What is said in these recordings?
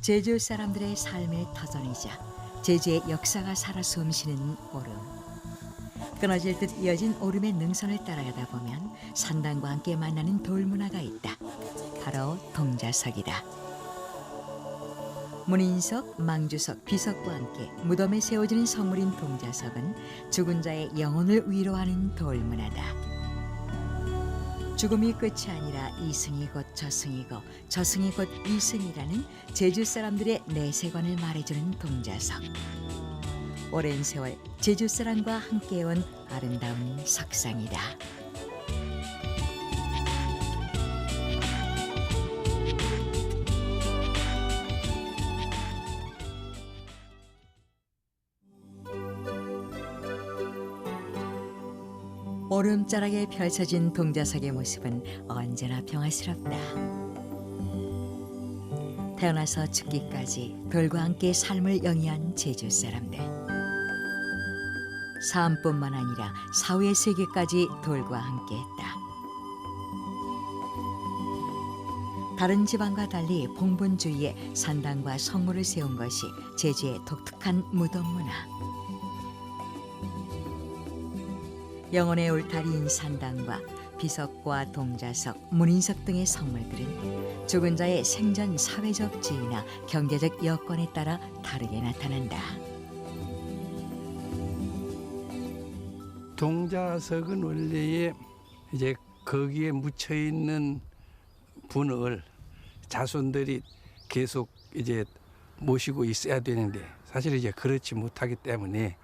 제주 사람들의 삶의 터전이자 제주의 역사가 살아 숨쉬는 오름. 끊어질 듯 이어진 오름의 능선을 따라가다 보면 산당과 함께 만나는 돌문화가 있다. 바로 동자석이다. 문인석, 망주석, 비석과 함께 무덤에 세워지는 성물인 동자석은 죽은 자의 영혼을 위로하는 돌문화다. 죽음이 끝이 아니라 이승이 곧 저승이고 저승이 곧 이승이라는 제주 사람들의 내세관을 말해주는 동자석. 오랜 세월 제주 사람과 함께해온 아름다운 석상이다. 오름자락에 펼쳐진 동자석의 모습은 언제나 평화스럽다. 태어나서 죽기까지 돌과 함께 삶을 영위한 제주 사람들. 삶뿐만 아니라 사후의 세계까지 돌과 함께했다. 다른 지방과 달리 봉분 주위에 산당과 성물을 세운 것이 제주의 독특한 무덤 문화. 영혼의 울타리인 산당과 비석과 동자석, 문인석 등의 성물들은 죽은 자의 생전 사회적 지위나 경제적 여건에 따라 다르게 나타난다. 동자석은 원래에 이제 거기에 묻혀 있는 분을 자손들이 계속 이제 모시고 있어야 되는데 사실 이제 그렇지 못하기 때문에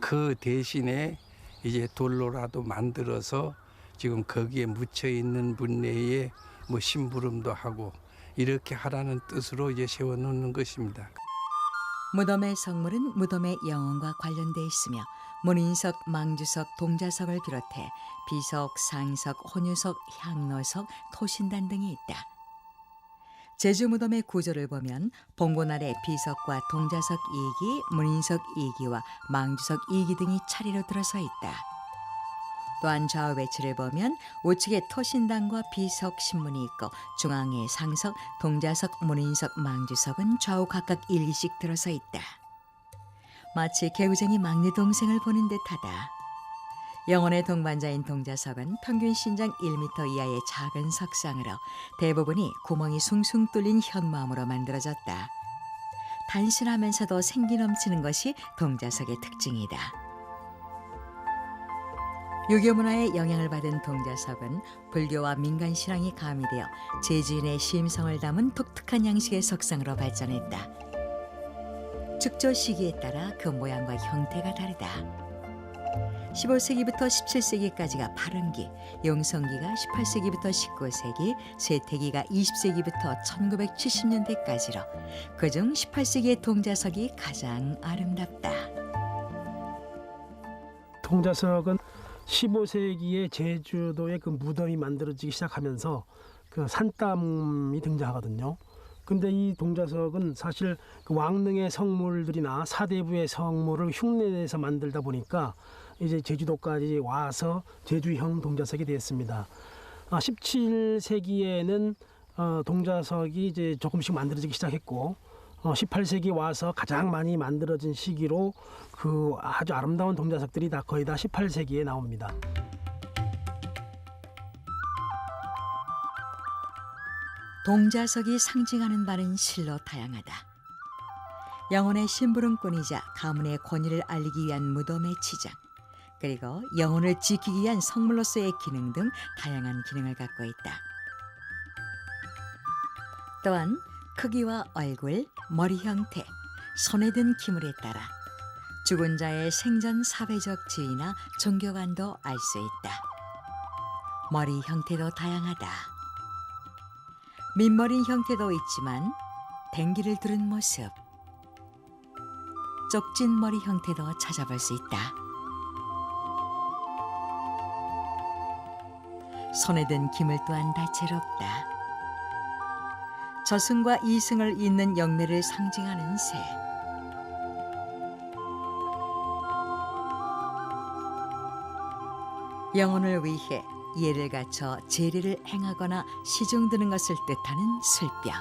그 대신에 이제 돌로라도 만들어서 지금 거기에 묻혀 있는 분내에 뭐 심부름도 하고 이렇게 하라는 뜻으로 이제 세워놓는 것입니다. 무덤의 성물은 무덤의 영혼과 관련돼 있으며 문인석, 망주석, 동자석을 비롯해 비석, 상석, 혼유석, 향로석, 토신단 등이 있다. 제주 무덤의 구조를 보면 봉곤 아래 비석과 동자석 2기, 문인석 2기와 망주석 2기 등이 차례로 들어서 있다. 또한 좌우 배치를 보면 우측에 토신단과 비석 신문이 있고 중앙에 상석, 동자석, 문인석, 망주석은 좌우 각각 1기씩 들어서 있다. 마치 개구쟁이 막내 동생을 보는 듯하다. 영혼의 동반자인 동자석은 평균 신장 1m 이하의 작은 석상으로 대부분이 구멍이 숭숭 뚫린 현무암으로 만들어졌다. 단순하면서도 생기 넘치는 것이 동자석의 특징이다. 유교 문화의 영향을 받은 동자석은 불교와 민간 신앙이 가미되어 제주인의 심성을 담은 독특한 양식의 석상으로 발전했다. 축조 시기에 따라 그 모양과 형태가 다르다. 15세기부터 17세기까지가 파른기, 용성기가 18세기부터 19세기, 쇠퇴기가 20세기부터 1970년대까지로 그중 18세기의 동자석이 가장 아름답다. 동자석은 15세기에 제주도의 그 무덤이 만들어지기 시작하면서 그 산담이 등장하거든요. 근데 이 동자석은 사실 그 왕릉의 성물들이나 사대부의 성물을 흉내내서 만들다 보니까 이제 제주도까지 와서 제주형 동자석이 되었습니다. 17세기에는 동자석이 이제 조금씩 만들어지기 시작했고 18세기 와서 가장 많이 만들어진 시기로 그 아주 아름다운 동자석들이 다 거의 다 18세기에 나옵니다. 동자석이 상징하는 바는 실로 다양하다. 영혼의 심부름꾼이자 가문의 권위를 알리기 위한 무덤의 치장, 그리고 영혼을 지키기 위한 성물로서의 기능 등 다양한 기능을 갖고 있다. 또한 크기와 얼굴, 머리 형태, 손에 든 기물에 따라 죽은 자의 생전 사회적 지위나 종교관도 알 수 있다. 머리 형태도 다양하다. 민머리 형태도 있지만 댕기를 두른 모습, 쪽진 머리 형태도 찾아볼 수 있다. 손에 든 기물 또한 다채롭다. 저승과 이승을 잇는 영매를 상징하는 새, 영혼을 위해 예를 갖춰 제례를 행하거나 시중드는 것을 뜻하는 술병.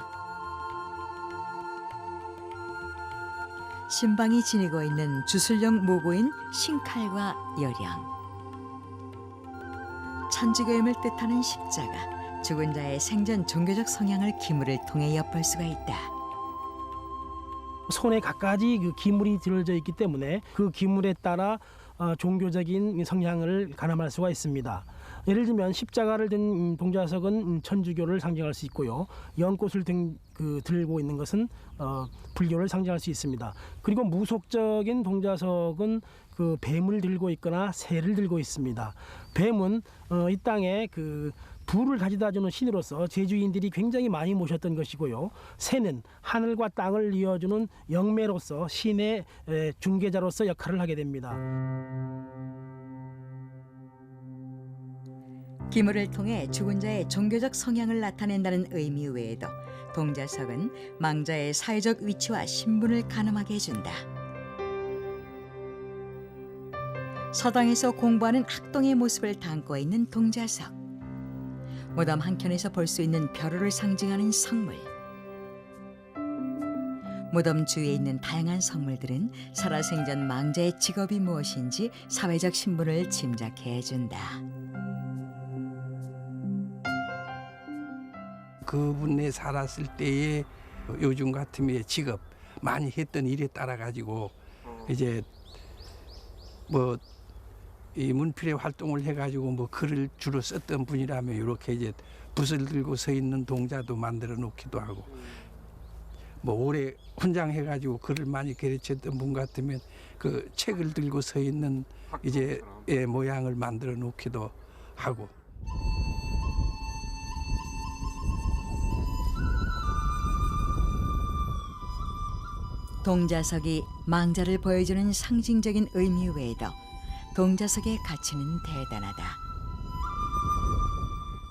신방이 지니고 있는 주술령 무고인 신칼과 여령. 천주교임을 뜻하는 십자가, 죽은 자의 생전 종교적 성향을 기물을 통해 엿볼 수가 있다. 손에 갖가지 그 기물이 들어져 있기 때문에 그 기물에 따라 종교적인 성향을 가늠할 수가 있습니다. 예를 들면 십자가를 든 동자석은 천주교를 상징할 수 있고요. 연꽃을 들고 있는 것은 불교를 상징할 수 있습니다. 그리고 무속적인 동자석은 그 뱀을 들고 있거나 새를 들고 있습니다. 뱀은 이 땅에 그 부를 가져다 주는 신으로서 제주인들이 굉장히 많이 모셨던 것이고요. 새는 하늘과 땅을 이어주는 영매로서 신의 중개자로서 역할을 하게 됩니다. 기물을 통해 죽은 자의 종교적 성향을 나타낸다는 의미 외에도 동자석은 망자의 사회적 위치와 신분을 가늠하게 해준다. 서당에서 공부하는 학동의 모습을 담고 있는 동자석. 무덤 한켠에서 볼 수 있는 벼루를 상징하는 성물. 무덤 주위에 있는 다양한 성물들은 살아생전 망자의 직업이 무엇인지 사회적 신분을 짐작해 준다. 그분이 살았을 때의 요즘 같으면 직업 많이 했던 일에 따라 가지고 이제 뭐 이 문필의 활동을 해가지고 뭐 글을 주로 썼던 분이라면 이렇게 이제 붓을 들고 서 있는 동자도 만들어 놓기도 하고 뭐 오래 훈장해가지고 글을 많이 가르쳤던 분 같으면 그 책을 들고 서 있는 이제 모양을 만들어 놓기도 하고. 동자석이 망자를 보여주는 상징적인 의미 외에도 동자석의 가치는 대단하다.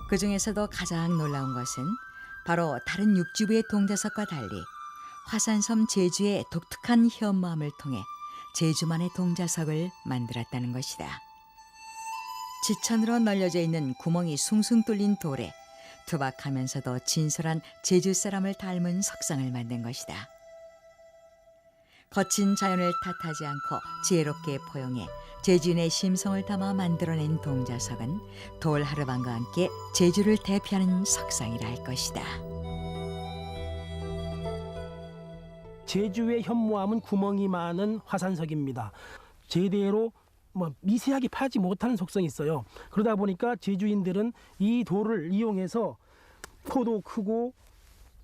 그 중에서도 가장 놀라운 것은 바로 다른 육지부의 동자석과 달리 화산섬 제주의 독특한 현무암을 통해 제주만의 동자석을 만들었다는 것이다. 지천으로 널려져 있는 구멍이 숭숭 뚫린 돌에 투박하면서도 진솔한 제주 사람을 닮은 석상을 만든 것이다. 거친 자연을 탓하지 않고 지혜롭게 포용해 제주인의 심성을 담아 만들어낸 동자석은 돌 하르방과 함께 제주를 대표하는 석상이라 할 것이다. 제주의 현무암은 구멍이 많은 화산석입니다. 제대로 미세하게 파지 못하는 속성이 있어요. 그러다 보니까 제주인들은 이 돌을 이용해서 코도 크고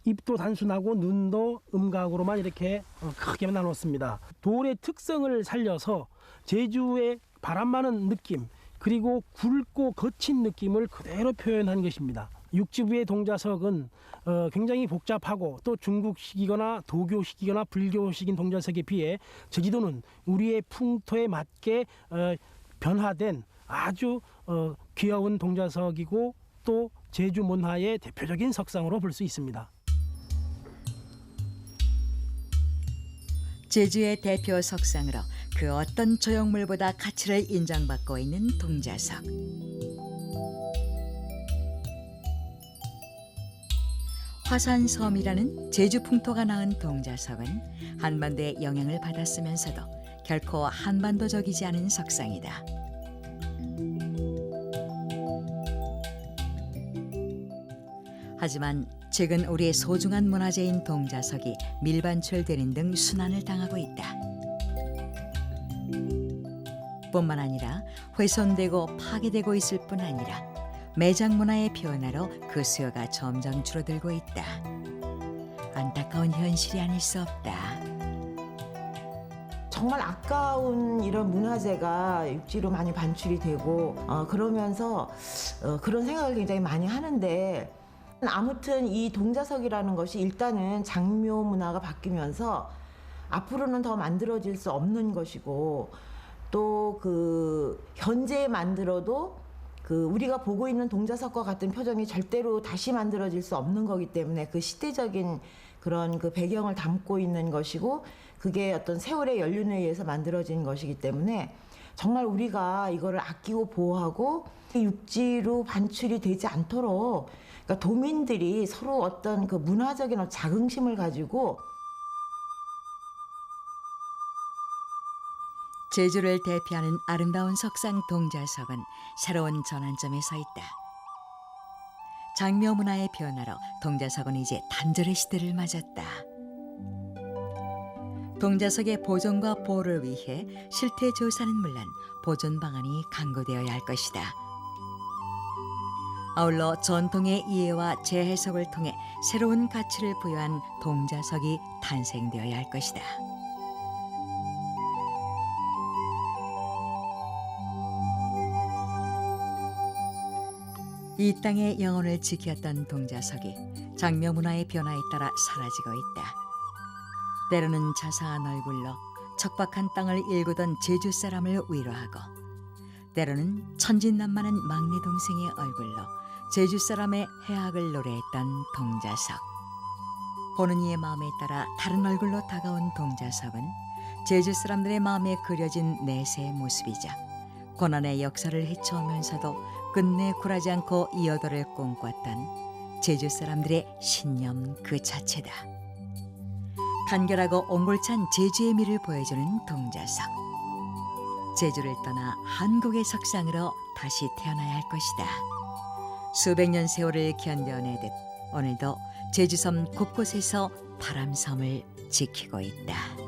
입도 단순하고 눈도 음각으로만 이렇게 크게 나눴습니다. 돌의 특성을 살려서 제주의 바람 많은 느낌 그리고 굵고 거친 느낌을 그대로 표현한 것입니다. 육지부의 동자석은 굉장히 복잡하고 또 중국식이거나 도교식이거나 불교식인 동자석에 비해 제주도는 우리의 풍토에 맞게 변화된 아주 귀여운 동자석이고 또 제주 문화의 대표적인 석상으로 볼 수 있습니다. 제주의 대표 석상으로 그 어떤 조형물보다 가치를 인정받고 있는 동자석. 화산섬이라는 제주 풍토가 낳은 동자석은 한반도의 영향을 받았으면서도 결코 한반도적이지 않은 석상이다. 하지만 최근 우리의 소중한 문화재인 동자석이 밀반출되는 등 순환을 당하고 있다. 뿐만 아니라 훼손되고 파괴되고 있을 뿐 아니라 매장 문화의 변화로 그 수요가 점점 줄어들고 있다. 안타까운 현실이 아닐 수 없다. 정말 아까운 이런 문화재가 육지로 많이 반출이 되고 그러면서 그런 생각을 굉장히 많이 하는데 아무튼 이 동자석이라는 것이 일단은 장묘 문화가 바뀌면서 앞으로는 더 만들어질 수 없는 것이고 또 그 현재 만들어도 그 우리가 보고 있는 동자석과 같은 표정이 절대로 다시 만들어질 수 없는 거기 때문에 그 시대적인 그런 그 배경을 담고 있는 것이고 그게 어떤 세월의 연륜에 의해서 만들어진 것이기 때문에 정말 우리가 이거를 아끼고 보호하고 육지로 반출이 되지 않도록 그러니까 도민들이 서로 어떤 그 문화적인 자긍심을 가지고 제주를 대표하는 아름다운 석상 동자석은 새로운 전환점에 서 있다. 장묘 문화의 변화로 동자석은 이제 단절의 시대를 맞았다. 동자석의 보존과 보호를 위해 실태 조사는 물론 보존 방안이 강구되어야 할 것이다. 아울러 전통의 이해와 재해석을 통해 새로운 가치를 부여한 동자석이 탄생되어야 할 것이다. 이 땅의 영혼을 지켰던 동자석이 장묘 문화의 변화에 따라 사라지고 있다. 때로는 자상한 얼굴로 척박한 땅을 일구던 제주 사람을 위로하고, 때로는 천진난만한 막내 동생의 얼굴로 제주 사람의 해악을 노래했던 동자석. 보는 이의 마음에 따라 다른 얼굴로 다가온 동자석은 제주 사람들의 마음에 그려진 내세의 모습이자 고난의 역사를 헤쳐오면서도 끝내 굴하지 않고 이어도를 꿈꿨던 제주 사람들의 신념 그 자체다. 간결하고 옹골찬 제주의 미를 보여주는 동자석. 제주를 떠나 한국의 석상으로 다시 태어나야 할 것이다. 수백 년 세월을 견뎌내듯 오늘도 제주섬 곳곳에서 바람섬을 지키고 있다.